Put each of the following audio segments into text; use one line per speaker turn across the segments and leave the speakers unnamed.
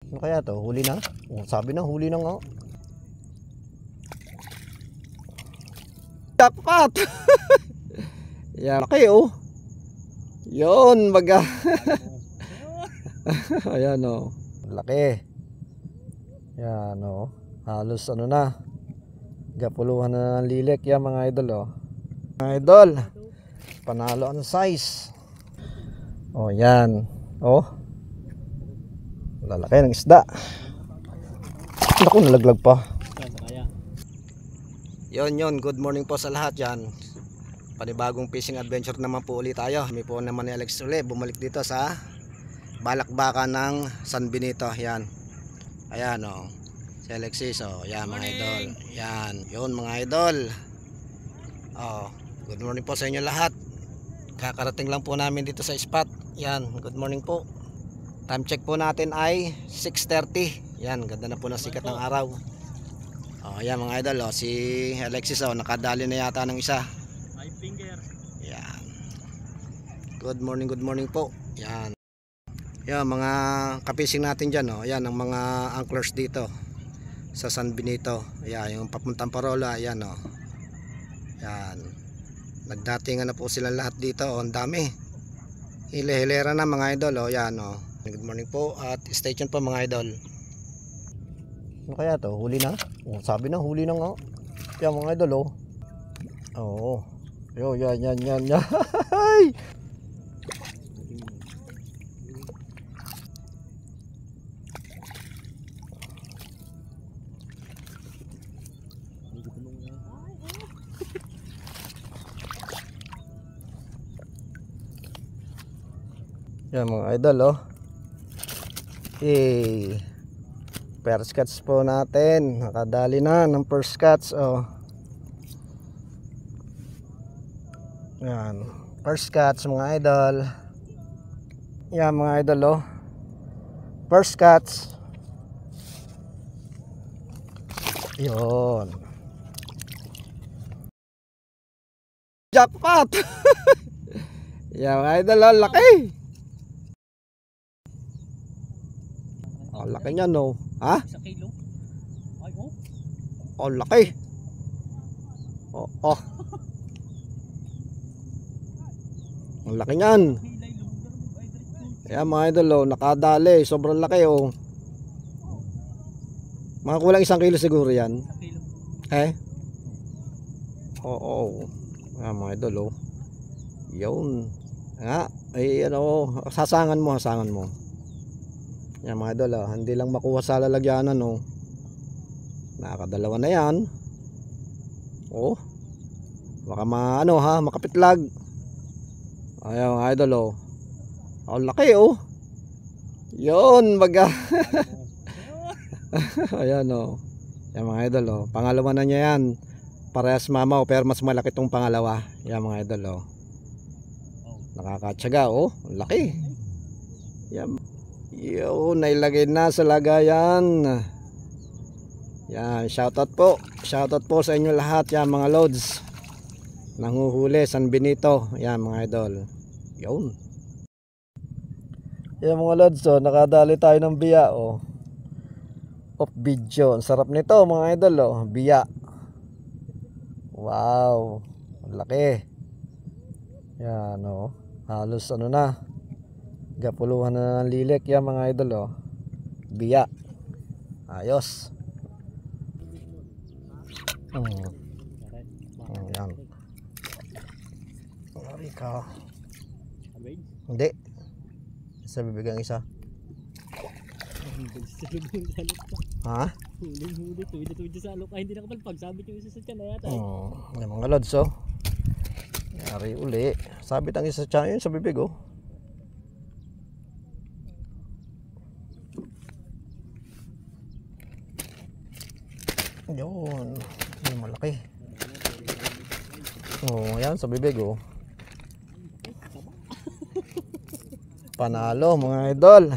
Ano kaya to? Huli na? Oh, sabi na huli na nga. Jackpot! Yan, laki oh. Yun, baga. Ayan oh. Laki. Yan oh. Halos ano na. Gapuluhan na ng lilik yan mga idol oh. Mga idol. Panalo ang size. Oh, yan. Oh. Lalaki ng isda. Naku, nalaglag pa. Yun, good morning po sa lahat yan. Panibagong fishing adventure naman po ulit tayo. Kami po naman ni Alex ulit bumalik dito sa balakbakan ng San Benito. Yan. Ayan o. Si Alexis o. Yan mga idol. Yan. Yun mga idol. Oh, good morning po sa inyo lahat. Kakarating lang po namin dito sa spot. Yan. Good morning po. Time check po natin ay 6:30. Yan. Ganda na po ng sikat ng araw. Oh, yan mga idol, oh, si Alexis oh, nakadali na yata ng isa.
5 finger.
Yan. Good morning po. Yan. Yan mga kapising natin diyan oh. Yan ang mga anglers dito sa San Benito. Yan yung papuntang Parola, yan oh. Yan. Nagdatingan na po sila lahat dito, oh, ang dami. Hile-hilera na mga idol, oh, yan oh. Good morning po at stay tuned po mga idol. Ano kaya to? Huli na? Oh, sabi na huli na nga. Yan mga idol oh. Oo. Yo, yan. Yan mga idol oh. First catch po natin. Nakadali na ng first catch oh. Yan. First catch mga idol. Yan mga idol oh. First catch. Yun. Jackpot! Yan mga idol oh. Laki! Oh, laki niya no. Ha?
1 kilo. Ay oh.
Oh, laki. Oh. Ang laki niyan. Ayan mga idol oh, nakadali. Sobrang laki oh. Mga kulang 1 kilo siguro yan.
1 kilo.
Eh? Oo. Ayan mga idol oh. Yun. Nga. Ay ano, sasangan mo. Yan mga idol oh. Hindi lang makuha sa lalagyanan oh. Nakakadalawa na yan. Oh. Baka makapitlag. Ayan mga idol oh. Oh, laki oh. Yun baga. Ayan oh. Yan mga idol oh. Pangalawa na niya yan. Parehas mama oh, pero mas malaki tong pangalawa. Yan mga idol oh. Nakakatsaga oh. Laki. Yan. Yun, nailagay na sa lagayan. Yan, shoutout po sa inyo lahat. Yan mga loads nanguhuli San Benito. Yan mga idol. Yun. Yan mga loads oh, nakadali tayo ng biya oh. Off video. Ang sarap nito mga idol oh, biya. Wow, laki. Yan oh. Halos ano na. Gapuluhan na ng lilik yan mga idol oh. Biya. Ayos. Yan. Ikaw. Hindi. Sa bibigyan isa. Ha?
Huli sa alok. Ay hindi nakapalpag. Sabit yung isa sa tiyan na yata.
Yung mga lods oh. Yari uli. Sabit ang isa sa tiyan yun sa bibig oh. Yun, yung malaki. Oh, ayan sa bibig oh. Panalo mga idol.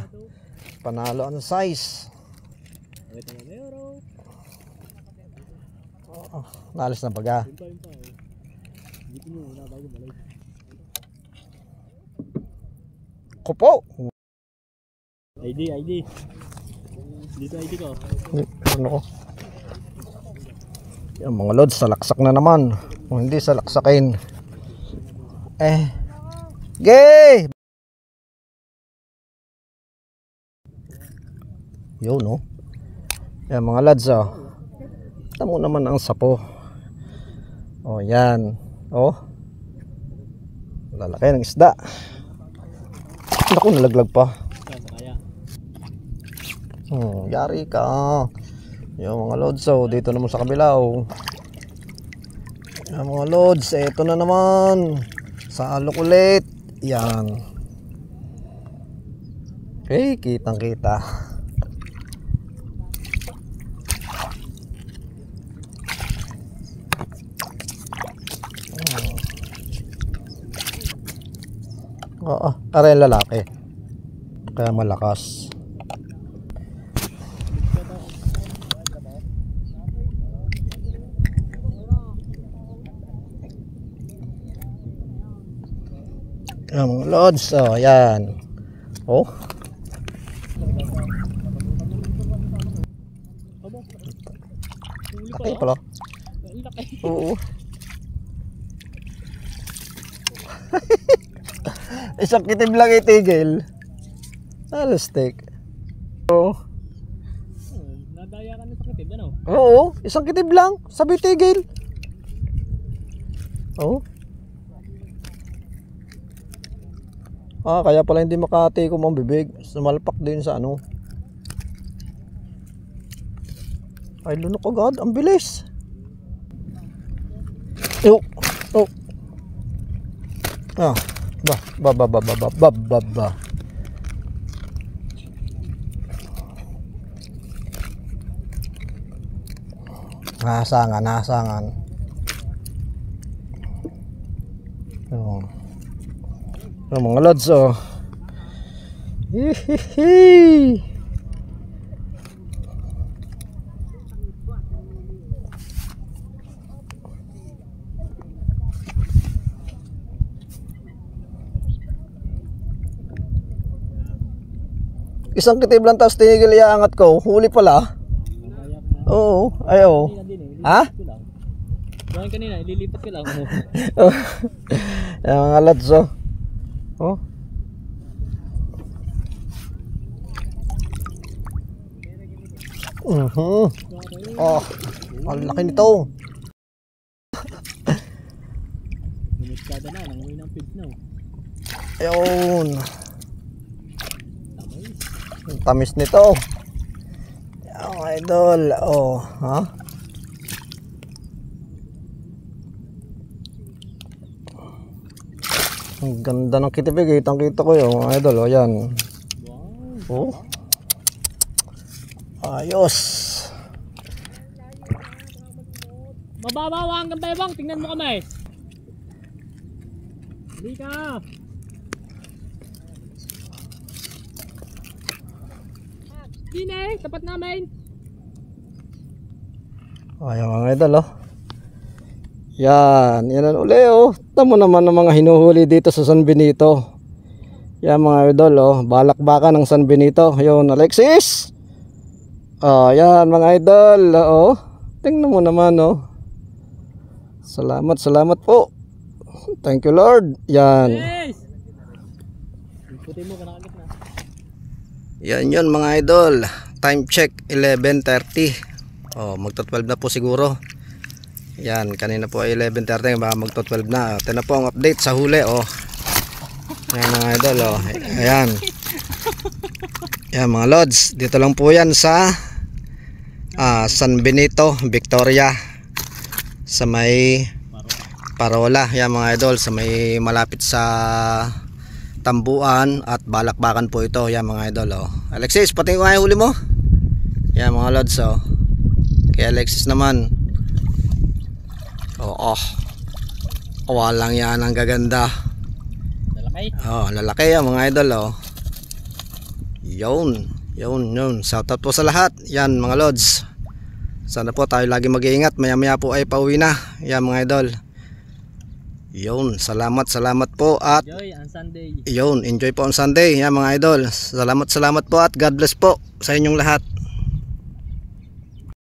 Panalo ang size. Oh, nalis na baga. Kupo.
ID. Dito ID ko.
Ano ko? Yan mga lods, salaksak na naman. Kung hindi salaksakin. Gay! Yun, no? Yan mga lods, oh. Tamo naman ang sapo. Oh, yan. Oh. Lalaki ng isda. Naku, nalaglag pa.
Kaya.
Yari ka. Yung mga lods, oh. Dito naman sa kabila, oh. Yung mga lods, eto na naman. Sa alok ulit. Yan. Okay, kitang kita. Oo, aray lalaki. Kaya malakas. Yan mga lods, oh, yan. Oh. Laki pala.
Laki.
Oo. Isang kitib lang itigil. Alastik. Oo.
Nadaya ka na sa katid, ano?
Oo, isang kitib lang. Sabi tigil. Oo. Kaya pala hindi makatikom ang bibig. Sumalpak din sa ano. Ay, lunok agad. Ang bilis. Oh. Ba. Nahasangan. Oh. Mga lods, oh. Hihihi. Isang kitib lang tapos tinigil iangat ko. Huli pala. Oo, ayaw. Ha?
Buwan kanina, ililipat ko lang.
Yan mga lods, oh. Oh. Oh, ang laki nito.
Namiskada na, nanguwi ng feed na.
Ayun. Ang tamis nito. Yan idol. Oh, ha? Ang ganda ng kitibig, kitang-kita ko yung idol, oh, yan.
Wow.
Oh. Ayos.
Mababawa hanggang bayabang, tingnan mo kami. Hindi ka. Dine, tapat namin.
Ayun mga idol, oh. Yan ang uli, oh. Tamo naman ng mga hinuhuli dito sa San Benito. Yan mga idol, oh. Balakbakan ng San Benito. Ayun, Alexis. Oh, yan mga idol, oh. Tingnan mo naman, oh. Salamat po. Thank you Lord. Yan.
Yes. Puti mo kanakit na.
Yan yun mga idol. Time check 11:30. Oh, magto-12 na po siguro. Yan, kanina po ay 11:30, baka magto-12 na. Ito na po ang update sa huli, oh. Yan mga idol, oh. Ayan. Yan mga lods, dito lang po yan sa San Benito, Victoria. Sa may Parola. Yan mga idol, sa may malapit sa Tambuan at Balakbakan po ito. Yan mga idol, oh. Alexis, pati ko nga yung huli mo. Yan mga lods, oh. Kay Alexis naman. Oo. Walang yan ang gaganda.
Lalaki.
Oh, lalaki yan mga idol, oh. Yun. Shout out po sa lahat. Yan mga lods. Sana po tayo lagi mag-iingat. Maya po ay pauwi na. Yan mga idol. Yun. Salamat po at
Enjoy on Sunday.
yun. Enjoy po on Sunday. Yan mga idol. Salamat po at God bless po sa inyong lahat.